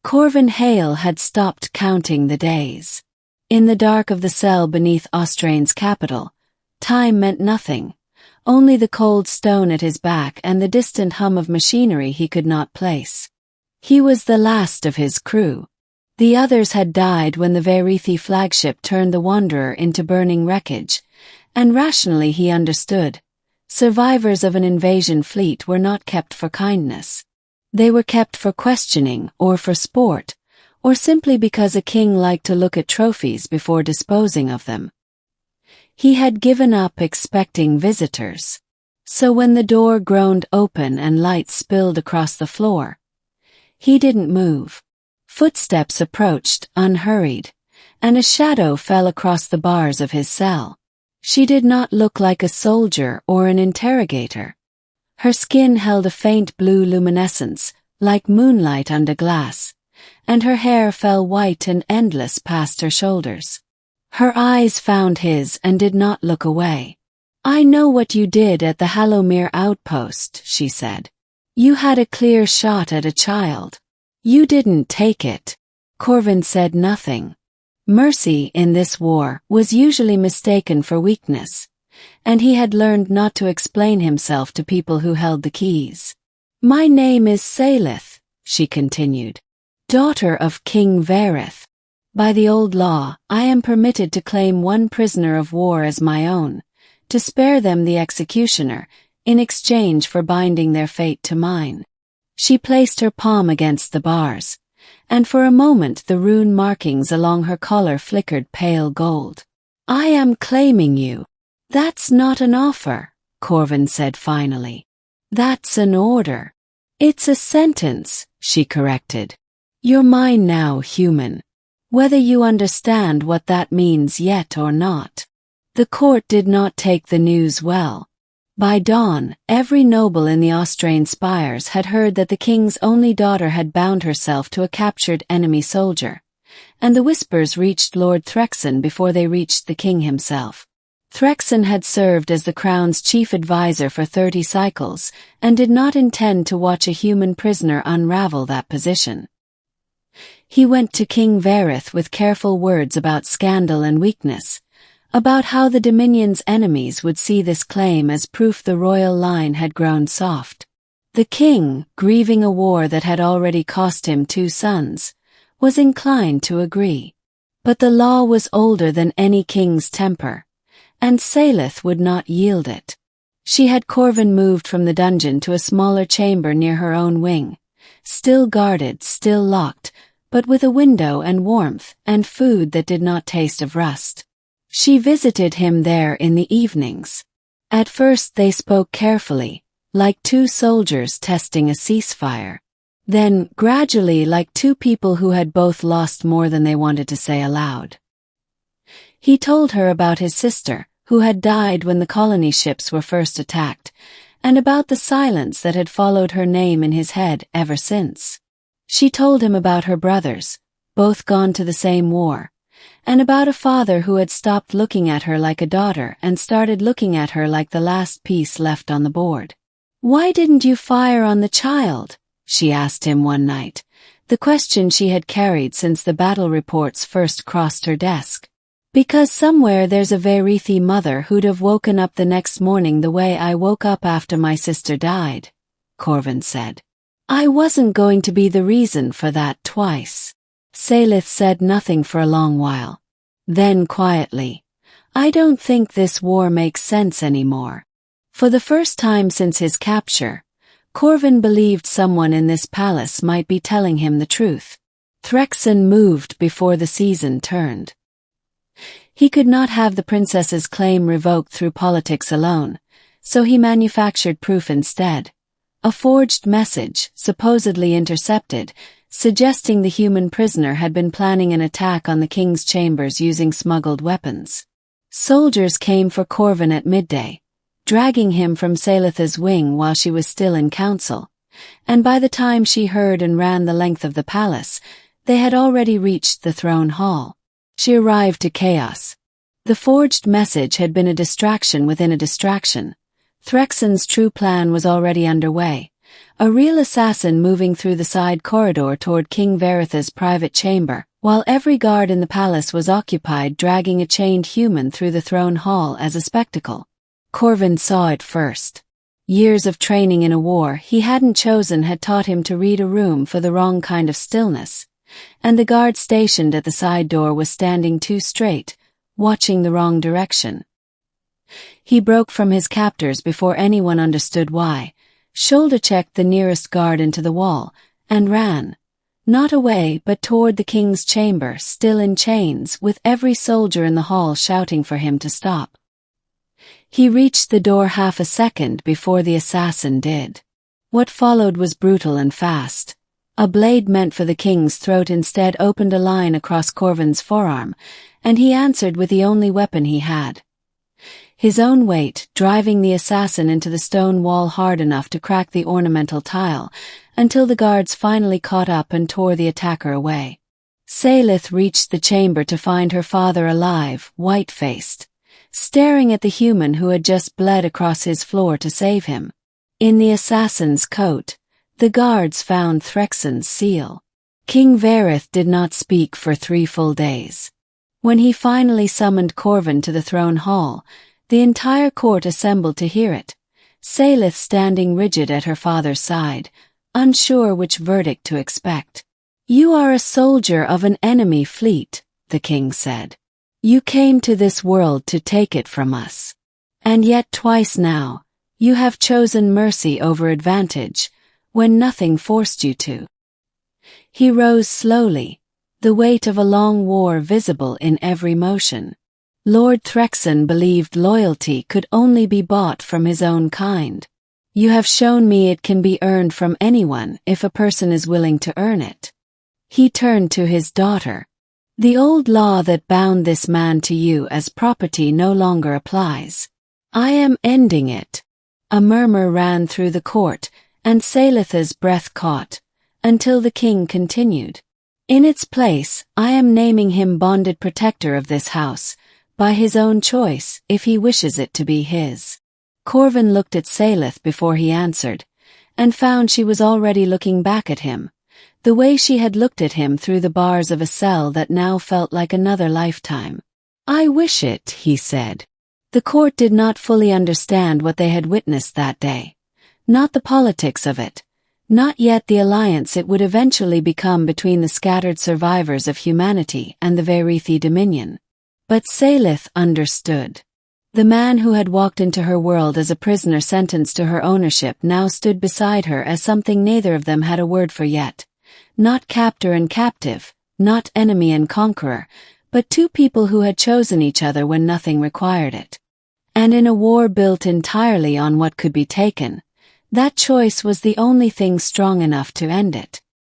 Corvin Hale had stopped counting the days. In the dark of the cell beneath Austrane's capital, time meant nothing, only the cold stone at his back and the distant hum of machinery he could not place. He was the last of his crew. The others had died when the Veyrithi flagship turned the Wanderer into burning wreckage, and rationally he understood. Survivors of an invasion fleet were not kept for kindness. They were kept for questioning or for sport, or simply because a king liked to look at trophies before disposing of them. He had given up expecting visitors. So when the door groaned open and light spilled across the floor, he didn't move. Footsteps approached, unhurried, and a shadow fell across the bars of his cell. She did not look like a soldier or an interrogator. Her skin held a faint blue luminescence, like moonlight under glass, and her hair fell white and endless past her shoulders. Her eyes found his and did not look away. "I know what you did at the Hallowmere outpost," she said. "You had a clear shot at a child. You didn't take it." Corvin said nothing. Mercy in this war was usually mistaken for weakness, and he had learned not to explain himself to people who held the keys. "My name is Salith," she continued, "daughter of King Veyrithi. By the old law, I am permitted to claim one prisoner of war as my own, to spare them the executioner, in exchange for binding their fate to mine." She placed her palm against the bars, and for a moment the rune markings along her collar flickered pale gold. "I am claiming you." "That's not an offer," Corvin said finally. "That's an order." "It's a sentence," she corrected. "You're mine now, human. Whether you understand what that means yet or not." The court did not take the news well. By dawn, every noble in the Austrane spires had heard that the king's only daughter had bound herself to a captured enemy soldier, and the whispers reached Lord Threxon before they reached the king himself. Threxon had served as the crown's chief advisor for 30 cycles, and did not intend to watch a human prisoner unravel that position. He went to King Veyrithi with careful words about scandal and weakness, about how the Dominion's enemies would see this claim as proof the royal line had grown soft. The king, grieving a war that had already cost him 2 sons, was inclined to agree. But the law was older than any king's temper, and Salith would not yield it. She had Corvin moved from the dungeon to a smaller chamber near her own wing, still guarded, still locked, but with a window and warmth and food that did not taste of rust. She visited him there in the evenings. At first they spoke carefully, like 2 soldiers testing a ceasefire. Then, gradually, like 2 people who had both lost more than they wanted to say aloud. He told her about his sister, who had died when the colony ships were first attacked, and about the silence that had followed her name in his head ever since. She told him about her brothers, both gone to the same war, and about a father who had stopped looking at her like a daughter and started looking at her like the last piece left on the board. "Why didn't you fire on the child?" she asked him one night, the question she had carried since the battle reports first crossed her desk. "Because somewhere there's a Veyrithi mother who'd have woken up the next morning the way I woke up after my sister died," Corvin said. "I wasn't going to be the reason for that twice." Salith said nothing for a long while. Then quietly, "I don't think this war makes sense anymore." For the first time since his capture, Corvin believed someone in this palace might be telling him the truth. Threxon moved before the season turned. He could not have the princess's claim revoked through politics alone, so he manufactured proof instead. A forged message, supposedly intercepted, suggesting the human prisoner had been planning an attack on the king's chambers using smuggled weapons. Soldiers came for Corvin at midday, dragging him from Salith's wing while she was still in council, and by the time she heard and ran the length of the palace, they had already reached the throne hall. She arrived to chaos. The forged message had been a distraction within a distraction. Threxon's true plan was already underway, a real assassin moving through the side corridor toward King Veyrithi's private chamber, while every guard in the palace was occupied dragging a chained human through the throne hall as a spectacle. Corvin saw it first. Years of training in a war he hadn't chosen had taught him to read a room for the wrong kind of stillness, and the guard stationed at the side door was standing too straight, watching the wrong direction. He broke from his captors before anyone understood why, shoulder-checked the nearest guard into the wall, and ran. Not away but toward the king's chamber, still in chains, with every soldier in the hall shouting for him to stop. He reached the door half a second before the assassin did. What followed was brutal and fast. A blade meant for the king's throat instead opened a line across Corvin's forearm, and he answered with the only weapon he had. His own weight, driving the assassin into the stone wall hard enough to crack the ornamental tile, until the guards finally caught up and tore the attacker away. Seilith reached the chamber to find her father alive, white-faced, staring at the human who had just bled across his floor to save him. In the assassin's coat, the guards found Threxon's seal. King Veyrithi did not speak for 3 full days. When he finally summoned Corvin to the throne hall, the entire court assembled to hear it, Seilith standing rigid at her father's side, unsure which verdict to expect. "You are a soldier of an enemy fleet," the king said. "You came to this world to take it from us. And yet twice now, you have chosen mercy over advantage, when nothing forced you to." He rose slowly, the weight of a long war visible in every motion. Lord Threxon believed loyalty could only be bought from his own kind. "You have shown me it can be earned from anyone if a person is willing to earn it." He turned to his daughter. "The old law that bound this man to you as property no longer applies. I am ending it." A murmur ran through the court, and Seilith's breath caught, until the king continued. "In its place, I am naming him bonded protector of this house, by his own choice, if he wishes it to be his." Corvin looked at Seilith before he answered, and found she was already looking back at him, the way she had looked at him through the bars of a cell that now felt like another lifetime. "I wish it," he said. The court did not fully understand what they had witnessed that day. Not the politics of it. Not yet the alliance it would eventually become between the scattered survivors of humanity and the Veyrithi Dominion. But Seilith understood. The man who had walked into her world as a prisoner sentenced to her ownership now stood beside her as something neither of them had a word for yet. Not captor and captive, not enemy and conqueror, but 2 people who had chosen each other when nothing required it. And in a war built entirely on what could be taken, that choice was the only thing strong enough to end it.